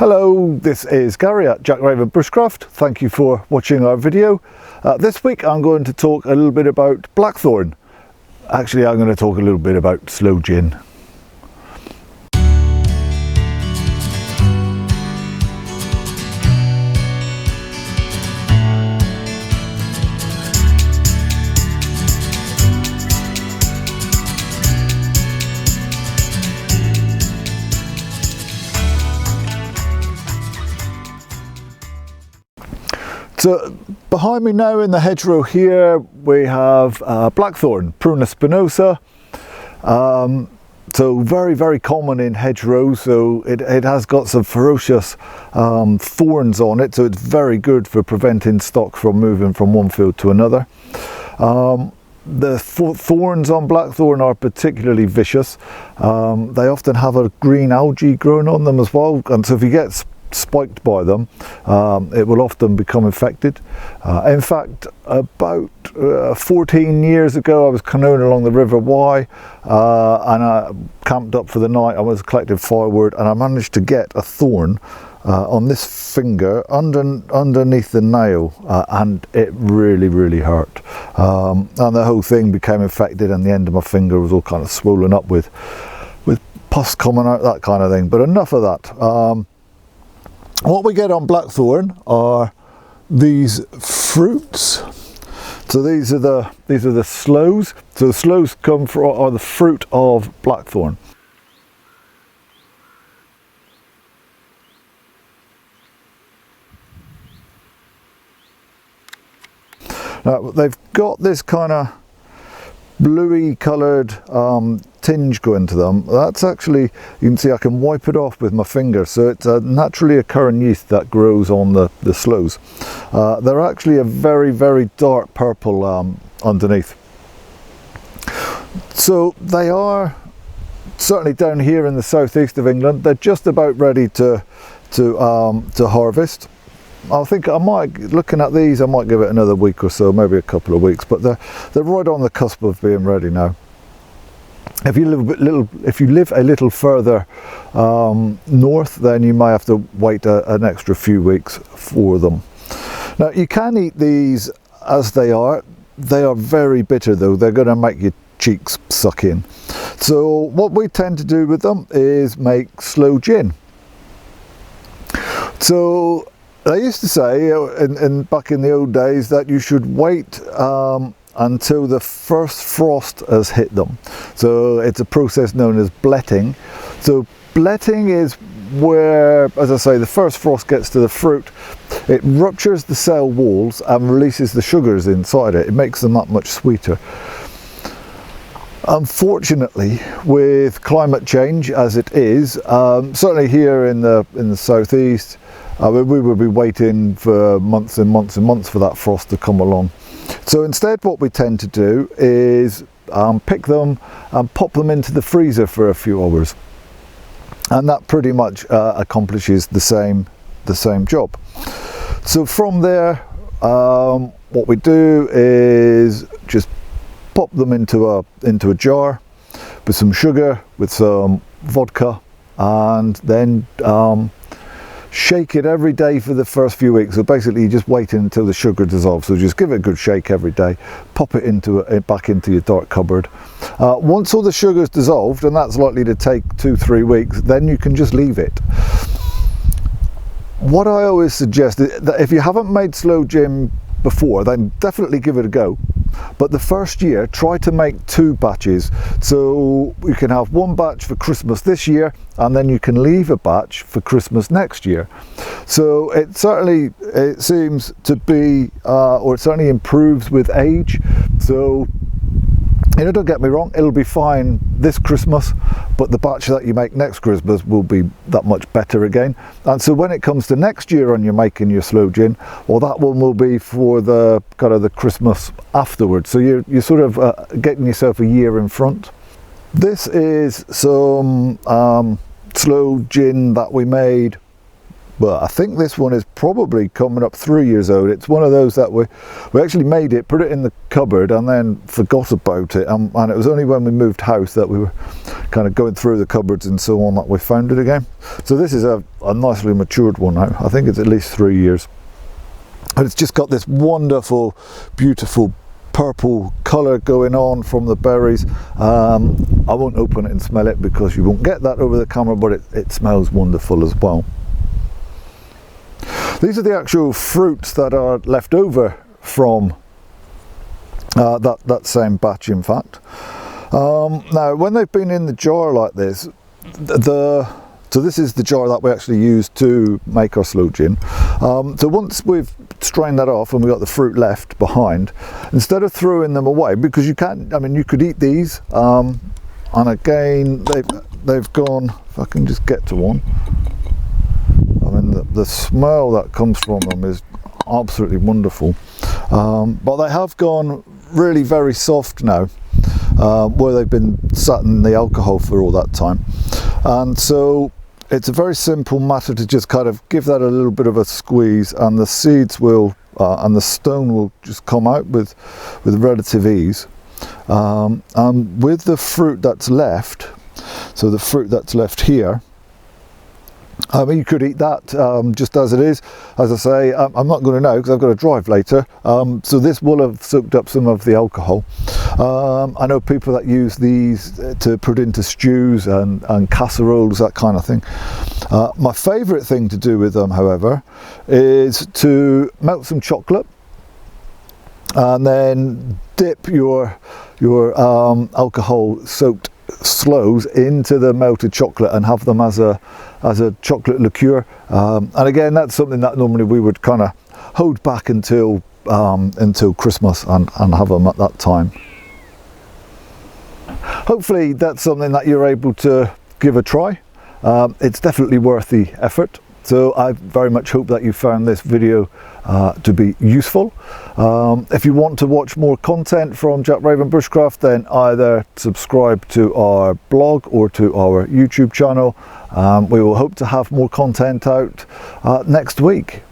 Hello, this is Gary at Jack Raven Bushcraft. Thank you for watching our video. This week I'm going to talk a little bit about Blackthorn. Actually, I'm going to talk a little bit about sloe gin. So behind me now in the hedgerow here we have Blackthorn, Prunus spinosa. So very common in hedgerows, so it has got some ferocious thorns on it, so it's very good for preventing stock from moving from one field to another. The thorns on Blackthorn are particularly vicious. They often have a green algae growing on them as well, and so if you get spiked by them, it will often become infected. In fact, about 14 years ago I was canoeing along the River Wye and I camped up for the night. I was collecting firewood and I managed to get a thorn on this finger underneath the nail, and it really hurt, and the whole thing became infected and the end of my finger was all kind of swollen up with pus coming out, that kind of thing. But enough of that. What we get on Blackthorn are these fruits. So these are the sloes. So the sloes are the fruit of Blackthorn. Now they've got this kind of bluey coloured tinge going to them. That's actually, you can see I can wipe it off with my finger, so it's a naturally occurring yeast that grows on the sloes. They're actually a very dark purple underneath. So they are certainly down here in the southeast of England. They're just about ready to harvest. I think I might, looking at these, I might give it another week or so, maybe a couple of weeks, but they're right on the cusp of being ready now. If you live a little further north, then you might have to wait an extra few weeks for them. Now you can eat these as they are. They are very bitter though. They're going to make your cheeks suck in. So what we tend to do with them is make sloe gin. So they used to say back in the old days that you should wait until the first frost has hit them. So it's a process known as bletting. So bletting is where, as I say, the first frost gets to the fruit, it ruptures the cell walls and releases the sugars inside it. It makes them that much sweeter. Unfortunately, with climate change as it is, certainly here in the southeast, we would be waiting for months and months for that frost to come along. So instead what we tend to do is pick them and pop them into the freezer for a few hours, and that pretty much accomplishes the same job. So from there what we do is just pop them into a jar with some sugar, with some vodka, and then shake it every day for the first few weeks. So basically you're just waiting until the sugar dissolves. So just give it a good shake every day, pop it back into your dark cupboard. Once all the sugar's dissolved, and that's likely to take 2-3 weeks, then you can just leave it. What I always suggest is that if you haven't made sloe gin before, then definitely give it a go. But the first year, try to make 2 batches. So you can have 1 batch for Christmas this year, and then you can leave a batch for Christmas next year. So it seems to be, or it certainly improves with age. So, you know, don't get me wrong, it'll be fine this Christmas, but the batch that you make next Christmas will be that much better again. And so when it comes to next year and you're making your sloe gin, well, that one will be for the kind of the Christmas afterwards. So you're sort of getting yourself a year in front. This is some sloe gin that we made But I think this one is probably coming up 3 years old. It's one of those that we actually made it, put it in the cupboard, and then forgot about it. And it was only when we moved house that we were kind of going through the cupboards and so on that we found it again. So this is a nicely matured one now. I think it's at least 3 years. And it's just got this wonderful, beautiful purple colour going on from the berries. I won't open it and smell it because you won't get that over the camera, but it smells wonderful as well. These are the actual fruits that are left over from that same batch, in fact. Now, when they've been in the jar like this, so this is the jar that we actually use to make our sloe gin. So once we've strained that off and we've got the fruit left behind, instead of throwing them away, because you can't, I mean, you could eat these, and again, they've gone, if I can just get to one, I mean, the smell that comes from them is absolutely wonderful. But they have gone really very soft now, where they've been sat in the alcohol for all that time. And so it's a very simple matter to just kind of give that a little bit of a squeeze, and the seeds will and the stone will just come out with relative ease. And with the fruit that's left, so the fruit that's left here, I mean, you could eat that just as it is. As I say, I'm not going to know because I've got to drive later. So this will have soaked up some of the alcohol. I know people that use these to put into stews and casseroles, that kind of thing. My favourite thing to do with them, however, is to melt some chocolate and then dip your alcohol soaked sloes into the melted chocolate and have them as a chocolate liqueur, and again, that's something that normally we would kind of hold back until Christmas and have them at that time. Hopefully that's something that you're able to give a try. It's definitely worth the effort. So I very much hope that you found this video to be useful. If you want to watch more content from Jack Raven Bushcraft, then either subscribe to our blog or to our YouTube channel. We will hope to have more content out next week.